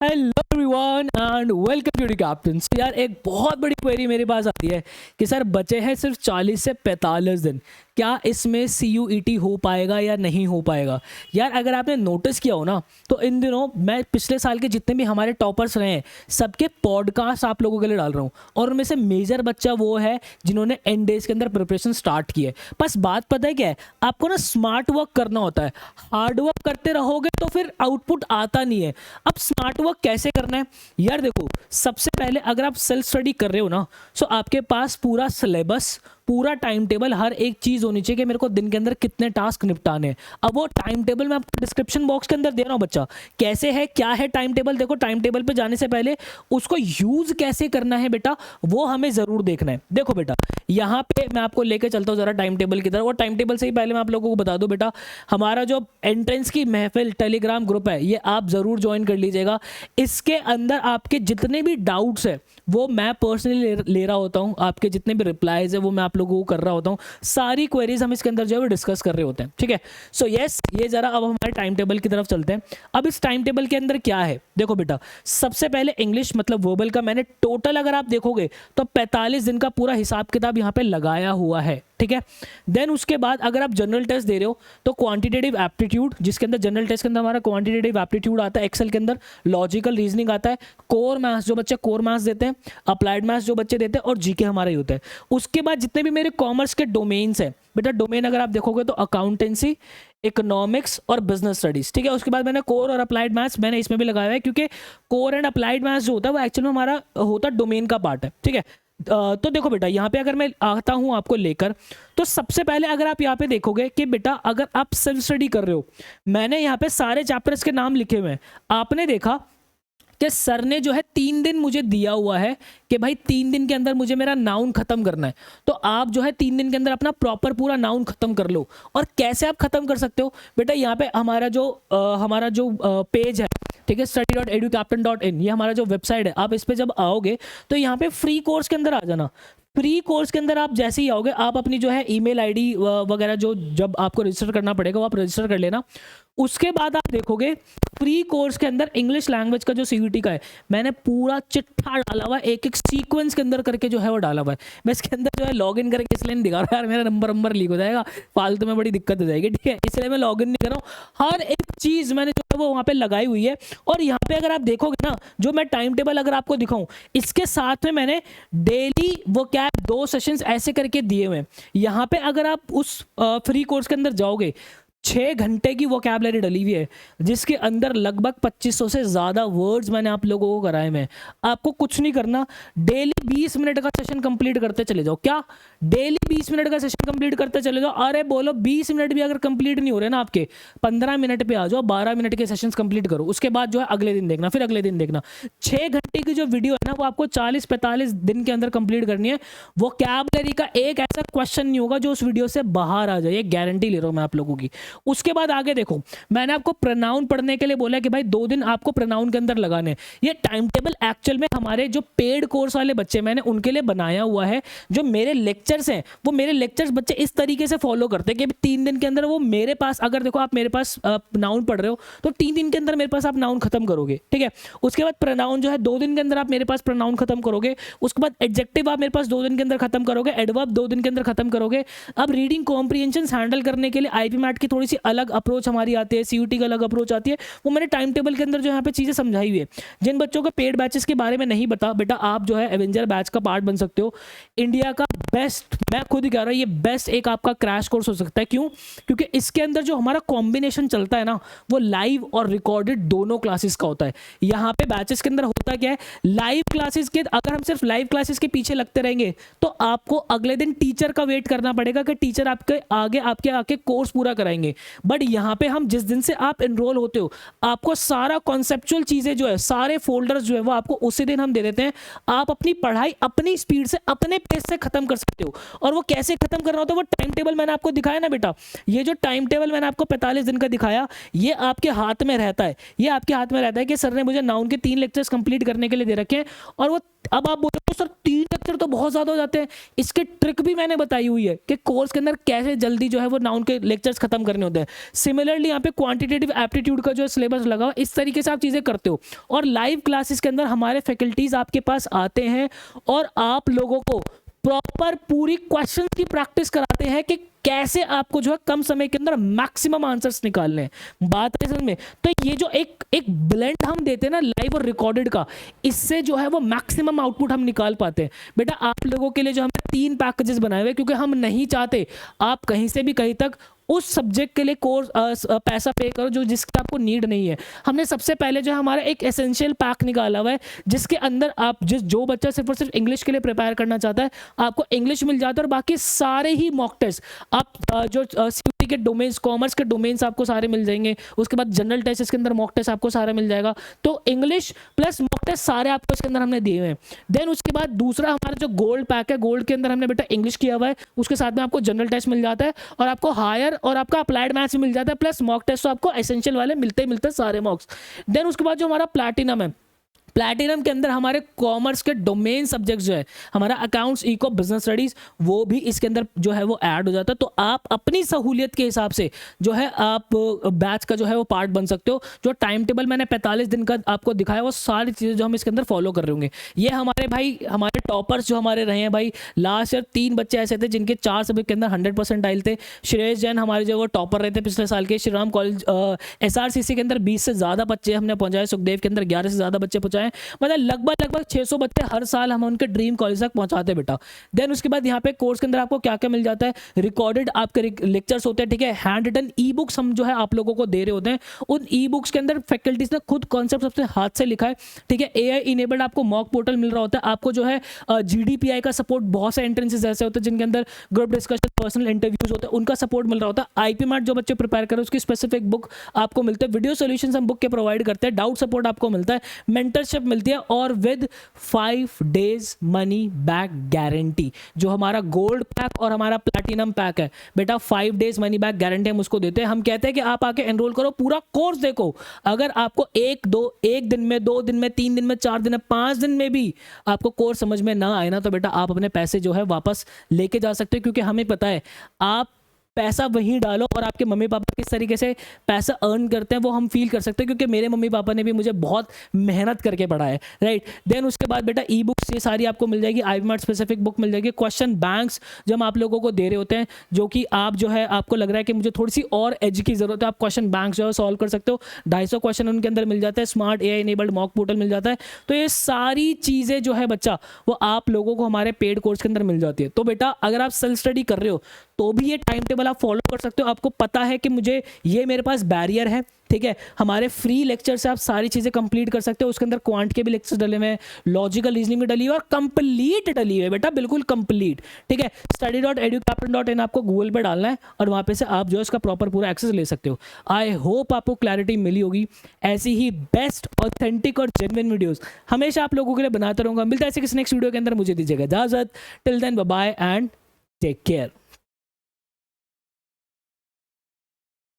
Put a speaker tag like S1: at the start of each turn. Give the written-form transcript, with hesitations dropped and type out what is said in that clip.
S1: Hello everyone and welcome to captain. यार एक बहुत बड़ी क्वेरी मेरे पास आती है कि सर बचे हैं सिर्फ 40 से 45 दिन, क्या इसमें CUET हो पाएगा या नहीं हो पाएगा। यार अगर आपने नोटिस किया हो ना तो इन दिनों मैं पिछले साल के जितने भी हमारे टॉपर्स रहे हैं सबके पॉडकास्ट आप लोगों के लिए डाल रहा हूँ और उनमें से मेजर बच्चा वो है जिन्होंने एन डेज के अंदर प्रिपरेशन स्टार्ट की है। बस बात पता है क्या है, आपको ना स्मार्ट वर्क करना होता है। हार्ड वर्क करते रहोगे तो फिर आउटपुट आता नहीं है। अब स्मार्ट वर्क कैसे करना है यार, देखो सबसे पहले अगर आप सेल्फ स्टडी कर रहे हो ना तो आपके पास पूरा सिलेबस, पूरा टाइम टेबल, हर एक चीज होनी चाहिए कि मेरे को दिन के अंदर कितने टास्क निपटाने हैं। अब वो टाइम टेबल मैं आपको डिस्क्रिप्शन बॉक्स के अंदर दे रहा हूँ बच्चा, कैसे है क्या है टाइम टेबल। देखो टाइम टेबल पे जाने से पहले उसको यूज कैसे करना है बेटा वो हमें जरूर देखना है। देखो बेटा यहाँ पे मैं आपको लेके चलता हूँ जरा टाइम टेबल की तरफ, और टाइम टेबल से ही पहले मैं आप लोगों को बता दूं बेटा, हमारा जो एंट्रेंस की महफिल टेलीग्राम ग्रुप है ये आप जरूर ज्वाइन कर लीजिएगा। इसके अंदर आपके जितने भी डाउट्स है वो मैं पर्सनली ले रहा होता हूँ, आपके जितने भी रिप्लाईज है वो मैं आप लोगों को कर रहा होता हूँ, सारी क्वेरीज हम इसके अंदर जो है वो डिस्कस कर रहे होते हैं। ठीक है, सो यस ये जरा अब हमारे टाइम टेबल की तरफ चलते हैं। अब इस टाइम टेबल के अंदर क्या है, देखो बेटा सबसे पहले इंग्लिश मतलब वर्बल का मैंने टोटल अगर आप देखोगे तो 45 दिन का पूरा हिसाब किताब यहाँ पे लगाया हुआ है। ठीक है, देन उसके बाद अगर आप जनरल टेस्ट दे रहे हो तो क्वांटिटेटिव एप्टीट्यूड, जिसके अंदर जनरल टेस्ट के अंदर हमारा क्वांटिटेटिव एप्टीट्यूड आता है, एक्सेल के अंदर लॉजिकल रीजनिंग आता है, कोर मैथ्स जो बच्चे कोर मैथ्स देते हैं, अप्लाइड मैथ्स जो बच्चे देते हैं, और जीके हमारा ही होता है। उसके बाद जितने भी मेरे कॉमर्स के डोमेन्स हैं बेटा, डोमेन अगर आप देखोगे तो अकाउंटेंसी, इकोनॉमिक्स और बिजनेस स्टडीज। ठीक है, उसके बाद मैंने कोर और अप्लाइड मैथ्स मैंने इसमें भी लगाया है क्योंकि कोर एंड अप्लाइड मैथ्स जो होता है वो एक्चुअली में हमारा होता है डोमेन का पार्ट है। ठीक है, तो देखो बेटा यहाँ पे अगर मैं आता हूँ आपको लेकर, तो सबसे पहले अगर आप यहाँ पे देखोगे कि बेटा अगर आप सेल्फ स्टडी कर रहे हो, मैंने यहाँ पे सारे चैप्टर्स के नाम लिखे हुए हैं। आपने देखा कि सर ने जो है 3 दिन मुझे दिया हुआ है कि भाई 3 दिन के अंदर मुझे मेरा नाउन खत्म करना है, तो आप जो है 3 दिन के अंदर अपना प्रॉपर पूरा नाउन खत्म कर लो। और कैसे आप खत्म कर सकते हो बेटा, यहाँ पे हमारा जो पेज है, ठीक है, study.educaptain.in, ये हमारा जो वेबसाइट है, आप इस पे जब आओगे तो यहाँ पे फ्री कोर्स के अंदर आ जाना। फ्री कोर्स के अंदर आप जैसे ही आओगे आप अपनी जो है ईमेल आईडी वगैरह जो जब आपको रजिस्टर करना पड़ेगा वो आप रजिस्टर कर लेना। उसके बाद आप देखोगे फ्री कोर्स के अंदर इंग्लिश लैंग्वेज का जो CUET का है मैंने पूरा चिट्ठा डाला हुआ है, एक एक सीक्वेंस के अंदर करके जो है वो डाला हुआ है। मैं इसके अंदर जो है लॉगिन करके इसलिए नहीं दिखा रहा यार, मेरा नंबर लीक हो जाएगा, फालतू में बड़ी दिक्कत हो जाएगी। ठीक है, इसलिए मैं लॉगिन नहीं कर रहा हूँ, हर एक चीज़ मैंने जो है वो वहाँ पे लगाई हुई है। और यहाँ पे अगर आप देखोगे ना, जो मैं टाइम टेबल अगर आपको दिखाऊँ, इसके साथ में मैंने डेली वो क्या 2 सेशंस ऐसे करके दिए हुए हैं। यहाँ पे अगर आप उस फ्री कोर्स के अंदर जाओगे 6 घंटे की वोकैबुलरी डली हुई है जिसके अंदर लगभग 2500 से ज़्यादा वर्ड्स मैंने आप लोगों को कराए हैं। आपको कुछ नहीं करना, डेली 20 मिनट का सेशन कंप्लीट करते चले जाओ। क्या डेली 20 मिनट का सेशन कंप्लीट करते चले जाओ? अरे बोलो 20 मिनट भी अगर कंप्लीट नहीं हो रहे ना आपके, 15 मिनट पे आ जाओ, 12 मिनट के सेशंस कंप्लीट करो। उसके बाद जो है अगले दिन देखना, फिर अगले दिन देखना। 6 घंटे की जो वीडियो है ना वो आपको 40-45 दिन के अंदर कंप्लीट करनी है। वोकैबुलरी का एक ऐसा क्वेश्चन नहीं होगा जो उस वीडियो से बाहर आ जाए, गारंटी ले रहा हूँ मैं आप लोगों की। उसके बाद आगे देखो, मैंने आपको प्रोनाउन पढ़ने के लिए बोला कि भाई 2 दिन आपको प्रोनाउन के अंदर लगाने। ये टाइम टेबल एक्चुअल में हमारे जो पेड कोर्स वाले बच्चे मैंने उनके लिए बनाया हुआ है। जो मेरे लेक्चर्स हैं वो मेरे लेक्चर्स बच्चे इस तरीके से फॉलो करते हैं कि 3 दिन के अंदर वो मेरे पास, अगर देखो आप मेरे पास नाउन पढ़ रहे हो तो 3 दिन के अंदर मेरे पास आप नाउन खत्म करोगे। ठीक है, उसके बाद प्रोनाउन जो है 2 दिन के अंदर आप मेरे पास प्रोनाउन खत्म करोगे। उसके बाद एडजेक्टिव आप मेरे पास 2 दिन के अंदर खत्म करोगे, एडवर्ब 2 दिन के अंदर खत्म करोगे। अब रीडिंग कॉम्प्रिहेंशन हैंडल करने के लिए आईपी मैट की थोड़ी सी अलग अप्रोच हमारी आती है, CUET का अलग अप्रोच आती है, वो मैंने टाइम टेबल के अंदर जो यहाँ पे चीजें समझाई हुई है। जिन बच्चों को पेड बैचेस के बारे में नहीं बता बेटा, आप जो है एवेंजर बैच का पार्ट बन सकते हो। इंडिया का बेस्ट, मैं खुद ही कह रहा हूँ, ये बेस्ट एक आपका क्रैश कोर्स हो सकता है। क्यों? क्योंकि इसके अंदर जो हमारा कॉम्बिनेशन चलता है ना वो लाइव और रिकॉर्डेड दोनों क्लासेस का होता है। यहाँ पे बैचेस के अंदर होता क्या है, लाइव क्लासेस के अगर हम सिर्फ लाइव क्लासेस के पीछे लगते रहेंगे तो आपको अगले दिन टीचर का वेट करना पड़ेगा कि टीचर आपके आके कोर्स पूरा कराएंगे। बट यहाँ पे हम जिस दिन से आप एनरोल होते हो आपको सारा कॉन्सेप्चुअल चीजें जो है, सारे फोल्डर्स जो है वो आपको उसी दिन हम दे देते हैं। आप अपनी पढ़ाई अपनी स्पीड से अपने पेस से खत्म कर सकते हो। और वो कैसे खत्म करना होता है, वो टाइम टेबल मैंने आपको दिखाया ना बेटा, ये जो टाइम टेबल मैंने आपको 45 दिन का दिखाया, ये आपके हाथ में रहता है, ये आपके हाथ में रहता है कि सर ने मुझे नाउन के 3 लेक्चर्स कंप्लीट करने के लिए दे रखे हैं। और वो अब आप बोलोगे सर 3 लेक्चर तो बहुत ज्यादा हो जाते हैं, इसके ट्रिक भी मैंने बताई हुई है कि कोर्स के अंदर कैसे जल्दी जो है वो नाउन के लेक्चर्स खत्म करने होते हैं। सिमिलरली यहाँ पे क्वांटिटेटिव एप्टीट्यूड का जो सिलेबस लगा हुआ, इस तरीके से आप चीजें करते हो। और लाइव क्लासेस के अंदर हमारे फैकल्टीज आपके पास आते हैं और आप लोगों को प्रॉपर पूरी क्वेश्चन की प्रैक्टिस कराते हैं कि कैसे आपको जो है कम समय के अंदर मैक्सिमम आंसर्स निकालने हैं। बात है समझ में? तो ये जो एक ब्लेंड हम देते हैं ना लाइव और रिकॉर्डेड का, इससे जो है वो मैक्सिमम आउटपुट हम निकाल पाते हैं। बेटा आप लोगों के लिए जो हमने 3 पैकेजेस बनाए हुए, क्योंकि हम नहीं चाहते आप कहीं से भी कहीं तक उस सब्जेक्ट के लिए कोर्स पैसा पे करो जो जिसका आपको नीड नहीं है। हमने सबसे पहले जो है हमारा एक एसेंशियल पैक निकाला हुआ है, जिसके अंदर आप जो बच्चा सिर्फ और सिर्फ इंग्लिश के लिए प्रिपेयर करना चाहता है, आपको इंग्लिश मिल जाता है। और बाकी सारे ही मॉक टेस्ट आप जो सीयूटी के डोमेन्स, कॉमर्स के डोमेन्स आपको सारे मिल जाएंगे। उसके बाद जनरल टेस्ट, इसके अंदर मॉक टेस्ट आपको सारा मिल जाएगा। तो इंग्लिश प्लस मॉक टेस्ट सारे आपको इसके अंदर हमने दिए हुए हैं। देन उसके बाद दूसरा हमारा जो गोल्ड पैक है, गोल्ड के अंदर हमने बेटा इंग्लिश किया हुआ है, उसके साथ में आपको जनरल टेस्ट मिल जाता है और आपको हायर और आपका अप्लाइड मैथ्स मिल जाता है, प्लस मॉक टेस्ट तो आपको एसेंशियल वाले मिलते ही मिलते हैं सारे मॉक्स। देन उसके बाद जो हमारा प्लैटिनम है, प्लैटिनम के अंदर हमारे कॉमर्स के डोमेन सब्जेक्ट्स जो है, हमारा अकाउंट्स, इको, बिजनेस स्टडीज, वो भी इसके अंदर जो है वो ऐड हो जाता है। तो आप अपनी सहूलियत के हिसाब से जो है आप बैच का जो है वो पार्ट बन सकते हो। जो टाइम टेबल मैंने 45 दिन का आपको दिखाया, वो सारी चीज़ें जो हम इसके अंदर फॉलो कर रहे होंगे। ये हमारे भाई, हमारे टॉपर्स जो हमारे रहे हैं भाई, लास्ट ईयर 3 बच्चे ऐसे थे जिनके 4 सब्जेक्ट के अंदर 100% आइल थे। श्रेयस जैन हमारे जो वो टॉपर रहे थे पिछले साल के। श्री राम कॉलेज SRCC के अंदर 20 से ज़्यादा बच्चे हमने पहुंचाए। सुखदेव के अंदर 11 से ज़्यादा बच्चे पहुंचाए। मतलब लगभग 600 बच्चे हर साल हम उनके ड्रीम कॉलेज तक पहुंचाते हैं बेटा। देन उसके बाद यहाँ पे कोर्स के अंदर आपको क्या क्या मिल जाता है, रिकॉर्डेड आपके लेक्चर्स होते हैं, ठीक है। हैंड रिटन ई बुक्स हम जो है आप लोगों को दे रहे होते हैं। उन ई बुक्स के अंदर फैकल्टीज ने खुद कॉन्सेप्ट सबसे हाथ से लिखा है, ठीक है। AI इनेबल्ड आपको मॉक पोर्टल मिल रहा होता है। आपको जो है GDPI का सपोर्ट, बहुत से एंट्रेंसेस ऐसे होते हैं जिनके अंदर ग्रुप डिस्कशन, पर्सनल इंटरव्यूज होते हैं, उनका सपोर्ट मिल रहा होता है। IP मार्ट जो बच्चे प्रिपेयर कर रहे हैं उसकी स्पेसिफिक बुक आपको मिलते हैं। वीडियो सोल्यूशन हम बुक के प्रोवाइड करते हैं। डाउट सपोर्ट आपको मिलता है, मेंटरशिप मिलती है और with 5 days money back guarantee. जो हमारा गोल्ड पैक और हमारा प्लैटिनम पैक है बेटा, 5 days मनी बैक गारंटी हम उसको देते हैं। हम कहते हैं कि आप आके एनरोल करो, पूरा कोर्स देखो। अगर आपको एक दिन में, 2 दिन में, 3 दिन में, 4 दिन में, 5 दिन में भी आपको कोर्स समझ में ना आए ना, तो बेटा आप अपने पैसे जो है वापस लेके जा सकते हो। क्योंकि हमें पता है आप पैसा वहीं डालो और आपके मम्मी पापा किस तरीके से पैसा अर्न करते हैं वो हम फील कर सकते हैं, क्योंकि मेरे मम्मी पापा ने भी मुझे बहुत मेहनत करके पढ़ाया है, राइट। देन उसके बाद बेटा ई बुक्स ये सारी आपको मिल जाएगी। IP मार्ट स्पेसिफिक बुक मिल जाएगी। क्वेश्चन बैंक्स जो हम आप लोगों को दे रहे होते हैं, जो कि आप जो है आपको लग रहा है कि मुझे थोड़ी सी और एज की जरूरत है, आप क्वेश्चन बैंक्स जो है सॉल्व कर सकते हो। 250 क्वेश्चन उनके अंदर मिल जाता है। Smart AI enabled mock portal मिल जाता है। तो ये सारी चीज़ें जो है बच्चा वो आप लोगों को हमारे पेड कोर्स के अंदर मिल जाती है। तो बेटा अगर आप सेल्फ स्टडी कर रहे हो तो भी ये टाइम टेबल आप फॉलो कर सकते हो। आपको पता है कि मुझे ये मेरे पास बैरियर है, ठीक है। हमारे फ्री लेक्चर से आप सारी चीज़ें कंप्लीट कर सकते हो। उसके अंदर क्वांट के भी लेक्चर्स डले हुए हैं, लॉजिकल रीजनिंग भी डली हुई है और कंप्लीट डली हुई है बेटा, बिल्कुल कंप्लीट, ठीक है। study.educaptain.in आपको गूगल पे डालना है और वहाँ पे से आप जो है इसका प्रॉपर पूरा एक्सेस ले सकते हो। आई होप आपको क्लैरिटी मिली होगी। ऐसी ही बेस्ट, ऑथेंटिक और जेन्युइन वीडियोस हमेशा आप लोगों के लिए बनाता रहूँगा। मिलता है ऐसे किसी नेक्स्ट वीडियो के अंदर, मुझे दीजिएगा इजाजत। Till then bye bye and take care.